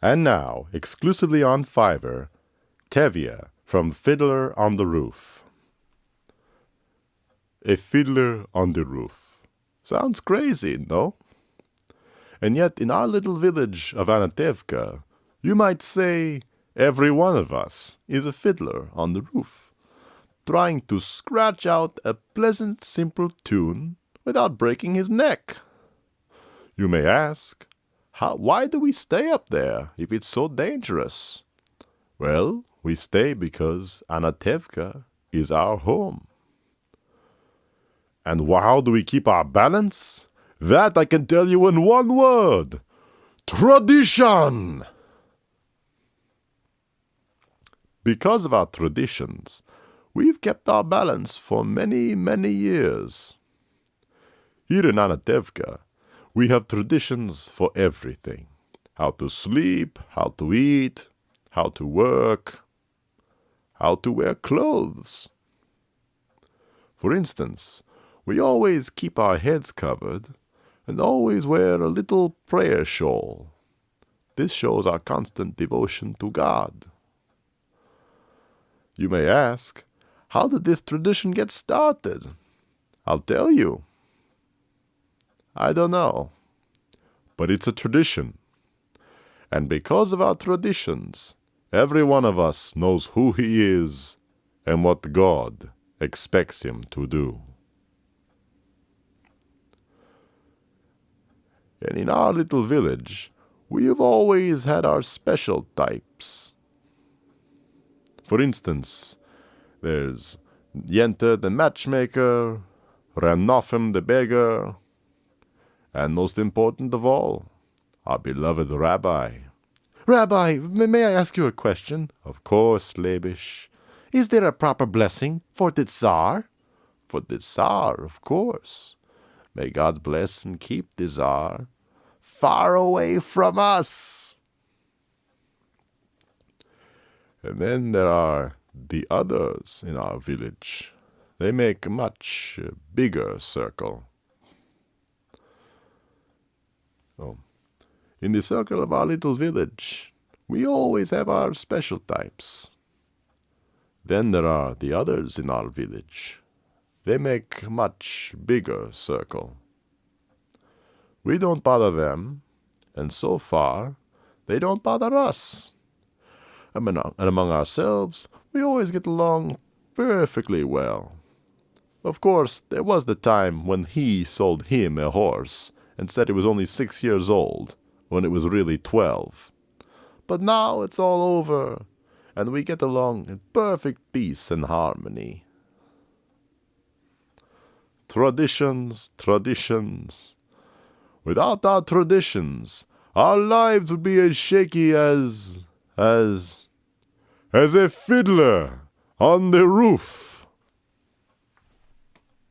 And now, exclusively on Fiverr, Tevye from Fiddler on the Roof. A fiddler on the roof. Sounds crazy, no? And yet, in our little village of Anatevka, you might say every one of us is a fiddler on the roof, trying to scratch out a pleasant, simple tune without breaking his neck. You may ask, why do we stay up there if it's so dangerous? Well, we stay because Anatevka is our home. And how do we keep our balance? That I can tell you in one word. Tradition! Because of our traditions, we've kept our balance for many, many years. Here in Anatevka, we have traditions for everything. How to sleep, how to eat, how to work, how to wear clothes. For instance, we always keep our heads covered and always wear a little prayer shawl. This shows our constant devotion to God. You may ask, how did this tradition get started? I'll tell you. I don't know, but it's a tradition. And because of our traditions, every one of us knows who he is and what God expects him to do. And in our little village, we have always had our special types. For instance, there's Yente the matchmaker, Ranofim the beggar, and most important of all, our beloved Rabbi. Rabbi, may I ask you a question? Of course, Lebish. Is there a proper blessing for the Tsar? For the Tsar, of course. May God bless and keep the Tsar far away from us. And then there are the others in our village. They make a much bigger circle. Oh. In the circle of our little village, we always have our special types. Then there are the others in our village. They make a much bigger circle. We don't bother them, and so far, they don't bother us. And among ourselves, we always get along perfectly well. Of course, there was the time when he sold him a horse and said it was only 6 years old, when it was really 12. But now it's all over, and we get along in perfect peace and harmony. Traditions, traditions. Without our traditions, our lives would be as shaky as a fiddler on the roof.